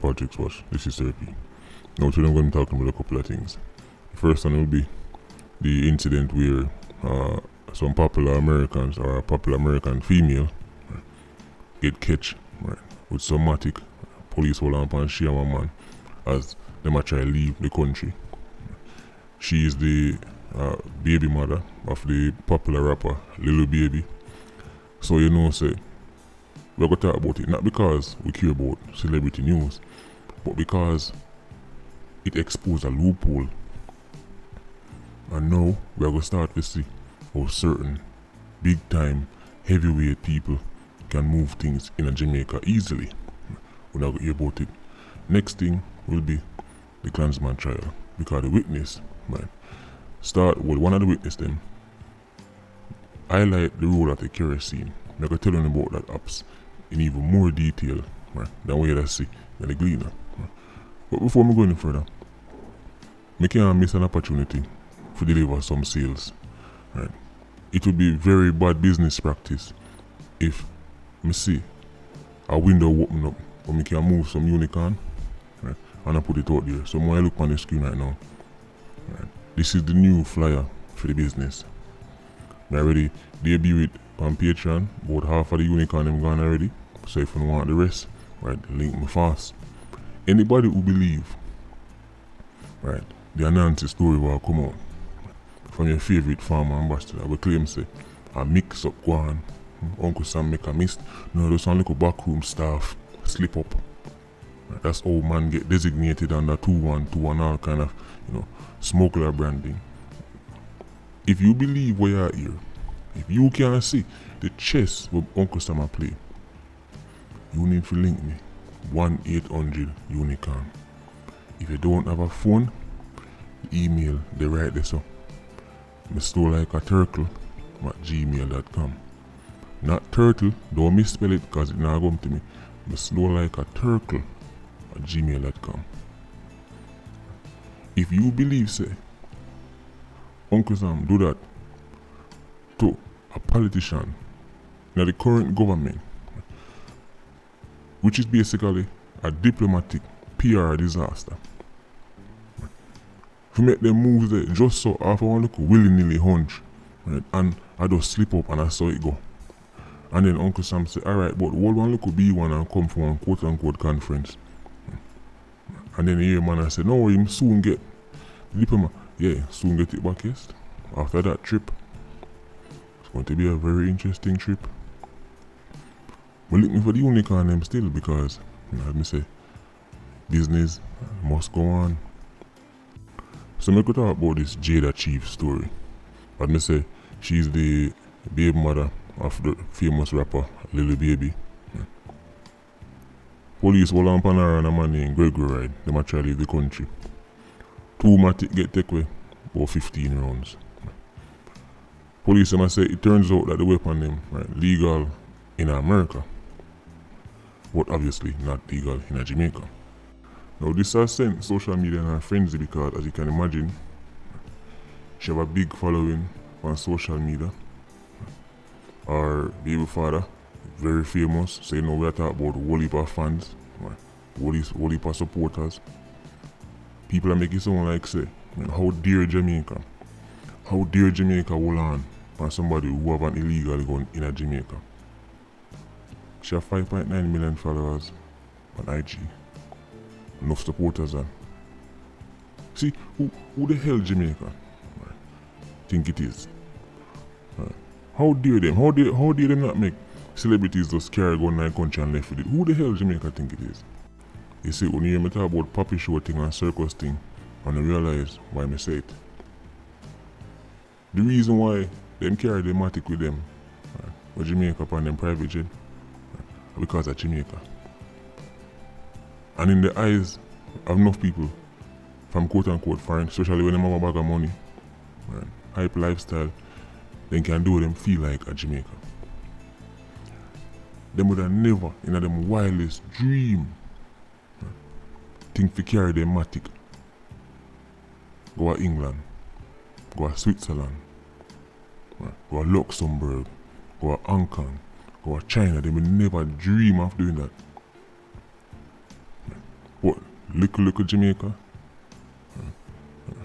Politricks watch. This is therapy. Now today I'm going to be talking about a couple of things. The first one will be the incident where some popular Americans or a popular American female get catch with some Matics. Police hold on and she and my man as them a try to leave the country. She is the baby mother of the popular rapper Lil Baby. So you know, say we're going to talk about it not because we care about celebrity news, but because it exposed a loophole. And now we're going to start to see how certain big time heavyweight people can move things in Jamaica easily. We're not going to hear about it. Next thing will be the Clansman trial, because the witness, one of the witness them highlight the role of the kerosene. I'm going to tell you about that apps in even more detail than what you see in the gleaner. But before we go any further, I can't miss an opportunity to deliver some sales. It would be very bad business practice if I see a window open up but I can move some unicorn and I put it out there. So when I look on the screen right now, this is the new flyer for the business. I already debut it on Patreon. About half of the unicorn them gone already. So if you want the rest, link me fast. Anybody who believe the Anansi story will come out from your favorite farmer ambassador, we claim say a mix up go on. Uncle Sam make a mist. No, there's some little backroom staff slip up. That's how man get designated under 212 and all kind of smuggler branding. If you believe we are here, if you can see the chess with Uncle Sam a play, you need to link me 1-800-UNICORN. If you don't have a phone, email the right there so. Me store like a turtle at gmail.com. Not turtle, don't misspell it because it not come to me. Me store like a turtle at gmail.com. If you believe say Uncle Sam do that to a politician in the current government, which is basically a diplomatic PR disaster, to make them move there just so after one look willy-nilly hunch, and I just slip up and I saw it go. And then Uncle Sam say, alright, but what one look be one and come from one quote-unquote conference. And then the year man I said, no, him soon get diploma. Yeah, soon get it back, yes. After that trip. It's going to be a very interesting trip. But looking for the unicorn them still because, as me say, business must go on. So I could talk about this Jayda Cheaves story. But me say, she's the baby mother of the famous rapper Lil Baby. Police hold on her and a man named Gregory. They might try to leave the country. 2 Matics get taken away, about 15 rounds. Police must say it turns out that the weapon them legal in America, but obviously not legal in Jamaica. Now this has sent social media in a frenzy because, as you can imagine, she have a big following on social media. Our baby father, very famous, so we are talking about whole heap of fans, whole heap of supporters. People are making it sound like say, how dare Jamaica? How dare Jamaica hold on somebody who have an illegal gun in Jamaica? She have 5.9 million followers on IG. Enough supporters on. See, who the hell Jamaica think it is? How dare them? How dare them not make celebrities just carry gun in the country and left with it? Who the hell Jamaica think it is? You see, when you hear me talk about puppy show thing and circus thing, and I realize why I say it. The reason why them carry the Matics with them, with Jamaica upon them private jet, because of Jamaica. And in the eyes of enough people from quote unquote foreign, especially when they have a bag of money, hype lifestyle, they can do them feel like a Jamaica. Them would have never in them wildest dream think to carry them Matics. Go to England, go to Switzerland, go to Luxembourg, go to Hong Kong, go to China. They would never dream of doing that. Little Jamaica.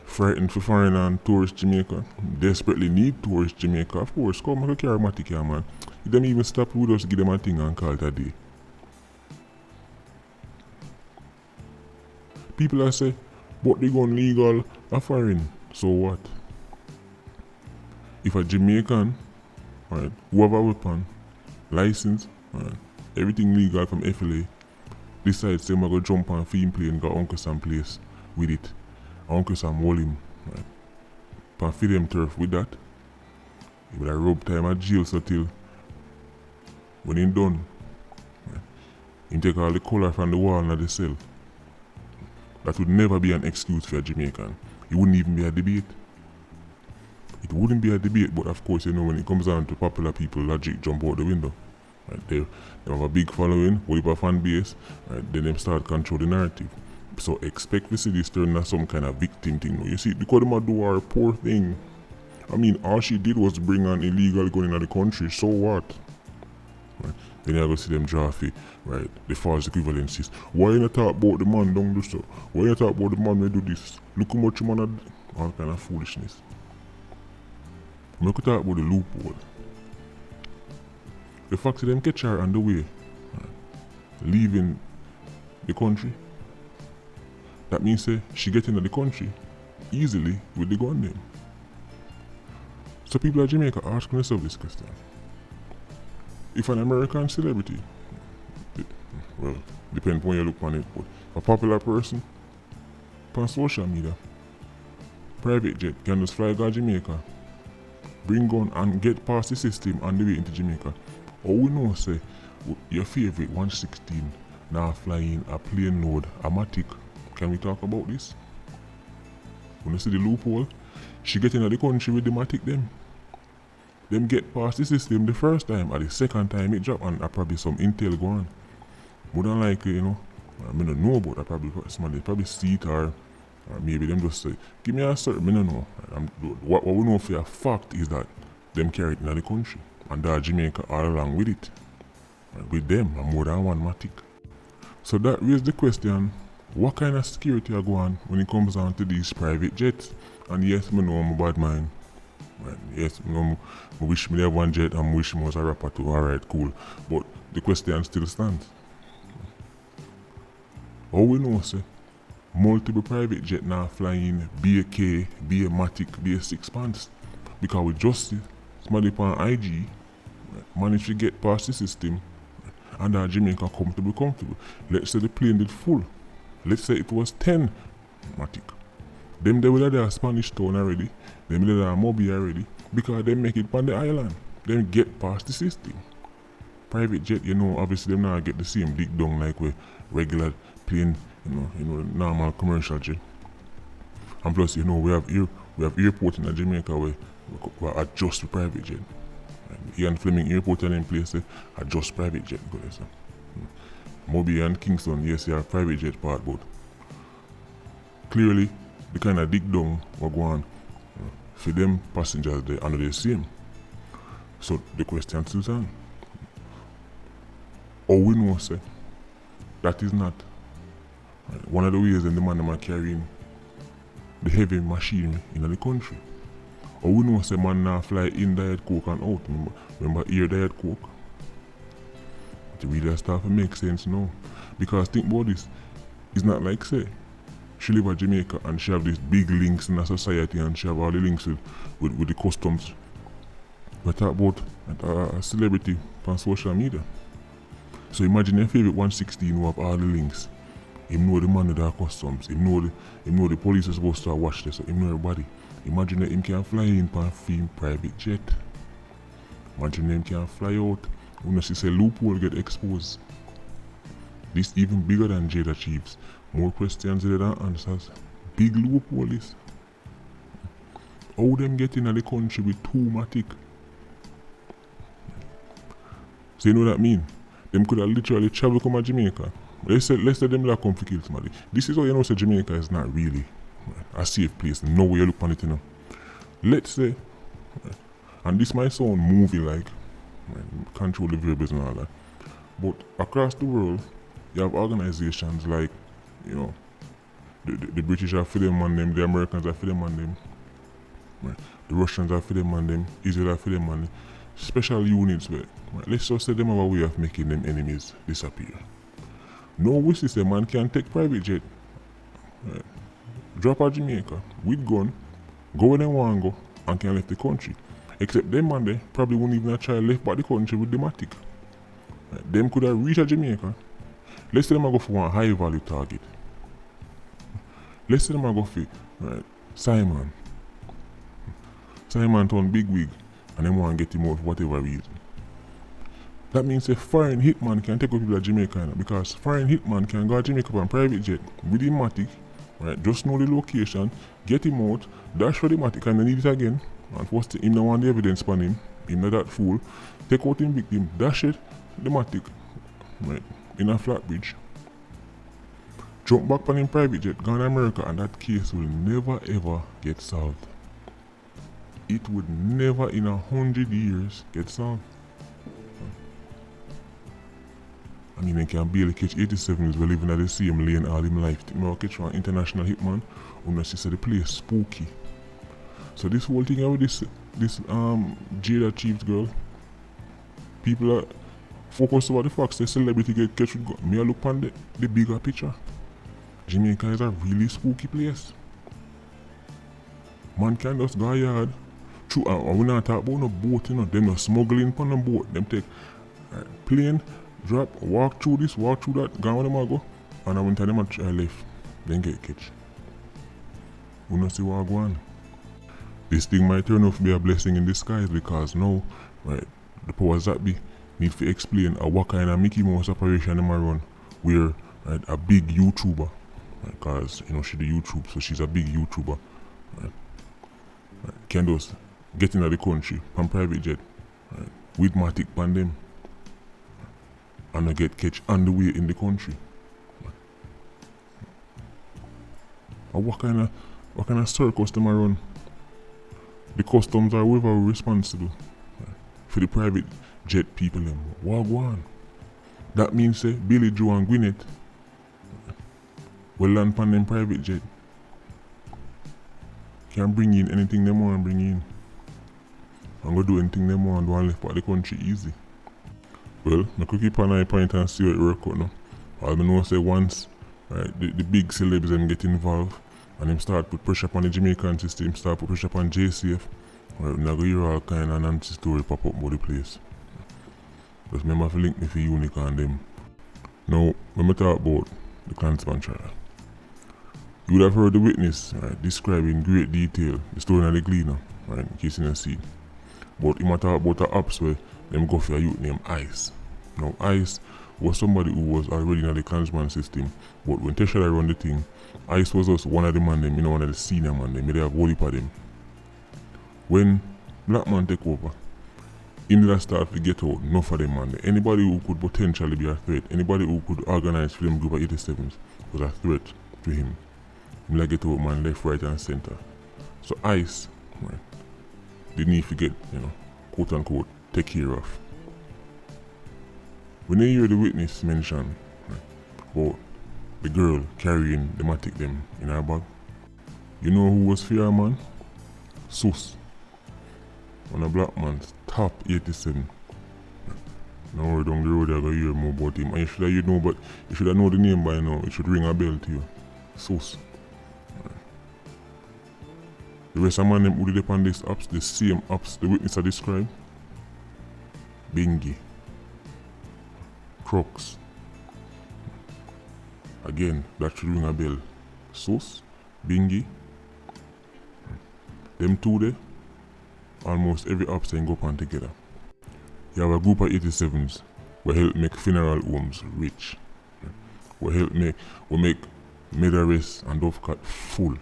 Frightened for foreign and tourist Jamaica. Desperately need tourist Jamaica. Of course, come and carry Matic here, man. You them even stop with us, give them a thing and call it a day. People are say, but they gone legal a foreign. So what? If a Jamaican, right, who have a weapon, license, right, everything legal from FLA, decides they're going to jump on film plane, go Uncle Sam place with it. Uncle Sam hold him, right, and feed him turf with that. He would have rub time at jail so till when he done, right, he take all the colour from the wall in the cell. That would never be an excuse for a Jamaican. It wouldn't even be a debate. It wouldn't be a debate, but of course, you know, when it comes down to popular people, logic jump out the window. Right, they have a big following, whole heap of fan base, right, then they start control the narrative. So expect to see this turn into some kind of victim thing. You see, because they do our poor thing. I mean, all she did was bring an illegal gun into the country, so what? Right. Then you go see them draft right, the false equivalencies. Why you not talk about the man don't do so? Why you not talk about the man may do this? Look how much man had all kind of foolishness. I'm not talk about the loophole. The fact that them catch her on the way, right, leaving the country, that means she get into the country easily with the gun name. So people at Jamaica are asking themselves this question. If an American celebrity, well, depends when you look on it, but a popular person on social media, private jet, can just fly to Jamaica, bring gun and get past the system on the way into Jamaica. Or we know say your favorite 116 now flying a plane load, a Matic. Can we talk about this? When you see the loophole, she get into the country with the Matic them. Them get past the system the first time, or the second time it drop, and probably some intel go on. More than likely, you know, I don't know about that, somebody probably see it, or maybe them just say, give me a certain, I don't know. What we know for a fact is that them carry it in the country, and that Jamaica all along with it. With them, and more than one Matic. So that raises the question, what kind of security are going on when it comes down to these private jets? And yes, I know I'm a bad man. Right. Yes, I wish me have one jet and wish me was a rapper too. Alright, cool. But the question still stands. All we know say, multiple private jet now flying BK, BA Matic, BA 6 pants. Because we just see somebody on IG managed to get past the system, and that Jamaica comfortable. Let's say the plane did full. Let's say it was 10 Matic. Them they will have Spanish town already. Them they have Mobay already. Because they make it on the island. Them get past the system. Private jet, you know, obviously them not get the same dig down like we regular plane, you know, normal commercial jet. And plus, you know, we have airport in Jamaica where we adjust to private jet. Here and Fleming Airport and in place adjust private jet. Mobay and Kingston, yes, they have private jet part, but clearly the kind of dig down we go on for them passengers they under the same. So the question still stands. Or we know say that is not one of the ways in the man are carrying the heavy machinery in the country. Or we know say man now fly in diet coke and out. Remember here diet coke? It really start to make sense now. Because think about this, it's not like say she live at Jamaica and she have these big links in the society and she have all the links with the customs. We talk about a celebrity on social media. So imagine your favorite 116 who have all the links. Him know the man with the customs. Him know the police is supposed to watch this. So him know everybody. Imagine that him can fly in on film private jet. Imagine him can fly out. When you see loophole get exposed. This even bigger than Jayda Cheaves. More questions than answers. Big loophole this. How them get in the country with 2 Matic? So you know what that mean? Them could have literally traveled come to Jamaica. Let's say them like come to kill somebody. This is how you know say Jamaica is not really a safe place. No way you look on it, you know. Let's say, and this might sound movie like, control the variables and all that. But across the world, you have organizations like, you know, The British are for them on them, the Americans are for them on them, right? The Russians are for them on them, Israel are for them on them. Special units, but right? Let's just say them have a way of making them enemies disappear. No wish say man can take private jet, right? Drop out Jamaica with gun, go where they want to go, and can left the country. Except them man they probably wouldn't even have tried left back the country with the Matics. Right? Them could have reached Jamaica. Let's say them go for one high value target. Let's say them go for right, Simon turn big wig and them want to get him out for whatever reason. That means a foreign hitman can take up people at Jamaica because foreign hitman can go to Jamaica on private jet with the Matic, right? Just know the location, get him out, dash for the Matic and then need it again. And first him don't want the evidence on him not that fool. Take out him victim, dash it, the Matic, right, in a flat bridge. Jump back on him private jet, gone to America, and that case will never ever get solved. It would never in 100 years get solved. I mean, they can barely catch 87s while living at the same lane all in life. Think catch one international hitman, and she said the place spooky. So this whole thing with this Jayda Cheaves girl, people are focused about the facts. The celebrity get catch with gun. Me I look on the bigger picture. Jamaica is a really spooky place. Man can just go yard. True, we not talk about no boat, you know. Them not smuggling on the boat. Them take plane, drop, walk through this, walk through that, go where them a go, and I went to them at left, then get catch. We not see what go on. This thing might turn out to be a blessing in disguise because now, right, the powers that be need to explain what kind of Mickey Mouse operation them a run, where right, a big YouTuber, because you know she the YouTube, so she's a big YouTuber, right, can just get into the country on private jet, right, with Matic pan them, and I get catch on the way in the country. And what kind of circus them a run? The customs are whoever responsible, right, for the private jet people them. What go on? That means say Billy Joe and Gwyneth will land pan them private jet. Can bring in anything they want bring in. And go do anything they want do and left out the country easy. Well, I could keep an eye point and see how it work out now. All I know say once right, the big celebs them get involved and them start put pressure upon the Jamaican system, start put pressure upon JCF, right, we're going to hear all kind of Nancy story pop up about the place. Just remember to link me for Unique and them. Now, when we talk about the Clansman trial, you would have heard the witness right, describe in great detail the story of the cleaner, right, in case you don't see it. But he might talk about the ops where them go for a youth named Ice. Now Ice was somebody who was already in the Clansman system, but when Tesha run the thing, Ice was also one of the man them, you know, one of the senior man them, they have whole heap of them. When Black Man take over, him did start to get out enough of them man. Anybody who could potentially be a threat, anybody who could organize for them group of 87s was a threat to him. Him like get out man left, right and center. So Ice, right, the need to get, you know, quote unquote, take care of. When they hear the witness mention right, about the girl carrying the Matic them in her bag, you know who was fear man? Sus. One of Black Man's top 87. Now we're down the road I go hear more about him. And you know, but you should have know the name by now. It should ring a bell to you. Sus. The rest of man them who did upon these apps, the same apps the witness are described. Bingy. Crooks. Again, that should ring a bell. Sus, Bingy. Them two there, almost every apps they go upon together. You have a group of 87s who help make funeral homes rich. Who help make Medaris and Dovecat full.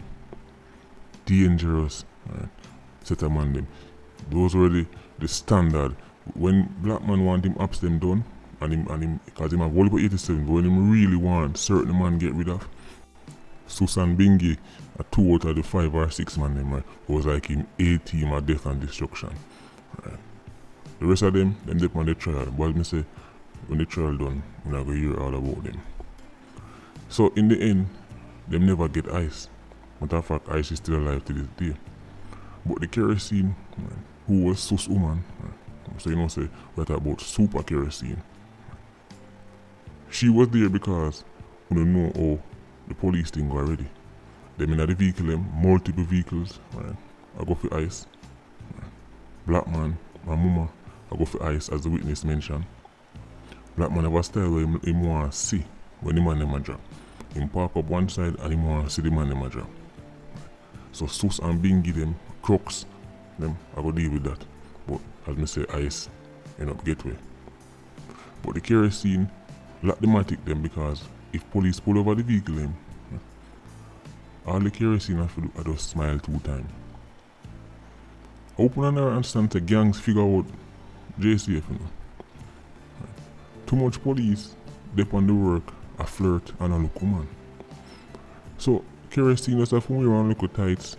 Dangerous set of man them. Those were the standard. When Black Man want him apps them done, and him because him have whole heap of 87, but when him really want certain man get rid of, Susan Bingy, a 2 out of the 5 or 6 man them, right, was like him A team of death and destruction. Right. The rest of them dip on the trial. But me say, when the trial done, we're not going to hear all about them. So in the end, them never get Ice. Matter of fact, Ice is still alive to this day. But the Kerosene, man, who was sus woman, so you know say we're talking about super Kerosene. She was there because we don't know how the police thing go already. Them in the vehicle, multiple vehicles, right? I go for Ice. Black man, my mama, I go for Ice as the witness mentioned. Black man have a style where him want to see when the man them a drop. Him park up one side and him want to see the man them a drop. So Sus and Bingy them, crooks, them, I go deal with that. But as me say, Ice end up get way. But the Kerosene lock the Matic them because if police pull over the vehicle them, all the Kerosene have to do I just smile 2 times. Open and understand the gangs figure out JCF, you know. Too much police, they on the work, a flirt and a look woman. So Kerosene just have to wear and look tights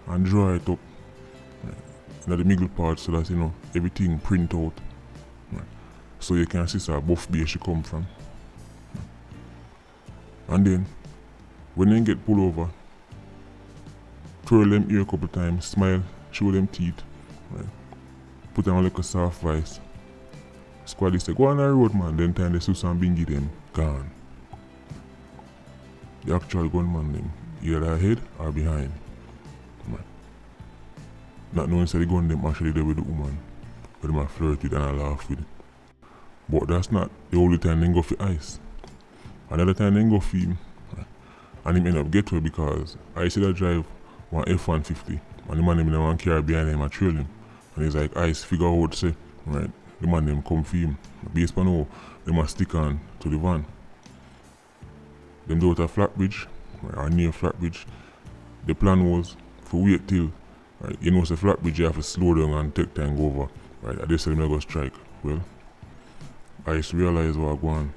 and draw it up in the middle part so that you know everything print out. So you can see her buff base she come from. And then when they get pulled over, twirl them ear a couple times, smile, show them teeth, right? Put on a little soft voice. Squaddy say, go on the road man, then time the Susan Bingy them gone. The actual gunman them, either ahead or behind. Man. Not knowing say the gun them actually there with the woman, but them a flirt with and a laugh with. But that's not the only time they go for Ice. Another time they go for him, and him end up get away because Ice that drive one F-150 and the man them in one car behind him and trail him. And he's like, Ice figure out say, right, the man them come for him. Based on how they must stick on to the van. Them do it at Flatbridge, or near Flatbridge. The plan was for wait till, right, you know, so Flatbridge you have to slow down and take time go over. Right, and they said them go strike. Well, Ice realize what going on.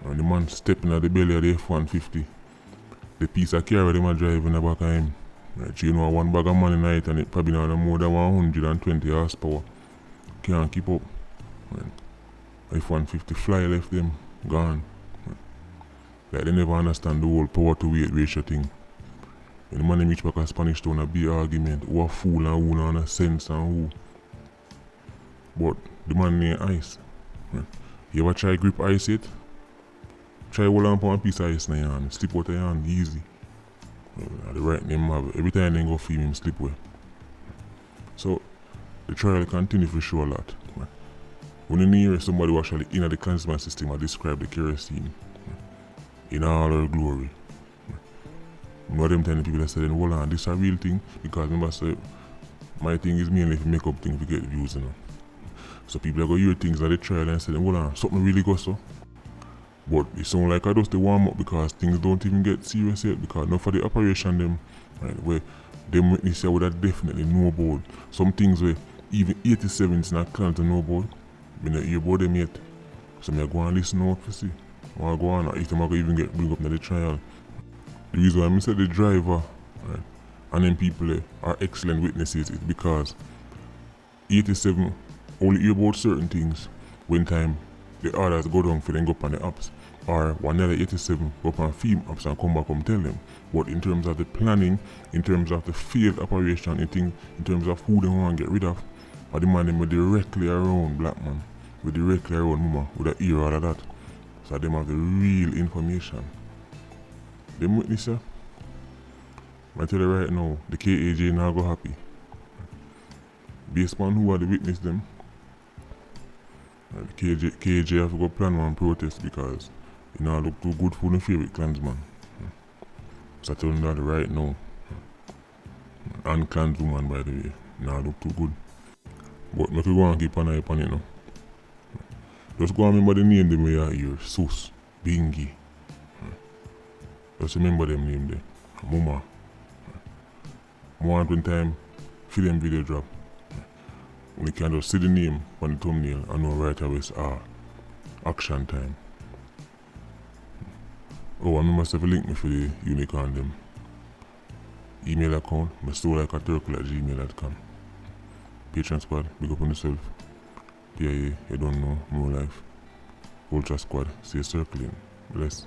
And the man stepping at the belly of the F-150. The piece of car where them are driving in the back of him. Right, you know, one bag of money night and it probably not more than 120 horsepower. Can't keep up. Right. F-150 fly left them, gone. Right. Like they never understand the whole power to weight ratio thing. When the man reach back a Spanish town a big argument, who a fool and who not a sense and who. But the man named Ice. Right. You ever try grip Ice it? Try hold on for a piece of ice in your hand, slip out of your hand easy. The right name have every time they go feel him slip away. So the trial continue for sure a lot. When you hear somebody who actually in the Clansman system I describe the Kerosene in all her glory. One of them telling people that say, hold on, this is a real thing because remember say my thing is mainly for make up things to get views, you know. So people are going to hear things at the trial and say, hold on, something really goes so. But it sounds like I just the warm up because things don't even get serious yet because not for the operation them, right, where them witnesses would have definitely know about some things where even 87s not clan to know about. I don't hear about them yet. So I go and listen out to see. I go on if them even get bring up in the trial. The reason why I say the driver, right, and them people are excellent witnesses is because 87 only hear about certain things when time the others go down for them go up on the apps, or one other 87 go up on film apps and come back and tell them. But in terms of the planning, in terms of the field operation, in terms of who they want to get rid of, or the man them were directly around black man, with directly around mama, with the ear all of that. So them have the real information. Them witnesses, I tell you right now, the KAJ now go happy. Based on who are the witness them, KJ have to go plan one protest because it now look too good for the favorite Clansman. So I tell them that right now. And Clanswoman by the way, now look too good. But make you go and keep an eye upon it now. Just go and remember the name them where you hear. Sus, Bingy. Just remember them name there. Mama. More one time, film video drop. We can just see the name on the thumbnail and know right away it's action time. Oh, I must have a link me for the unicorn them. Email account, my store like a turkle at gmail.com. Patreon squad, big up on yourself. PIA, you don't know, more life. Ultra squad, stay circling. Bless.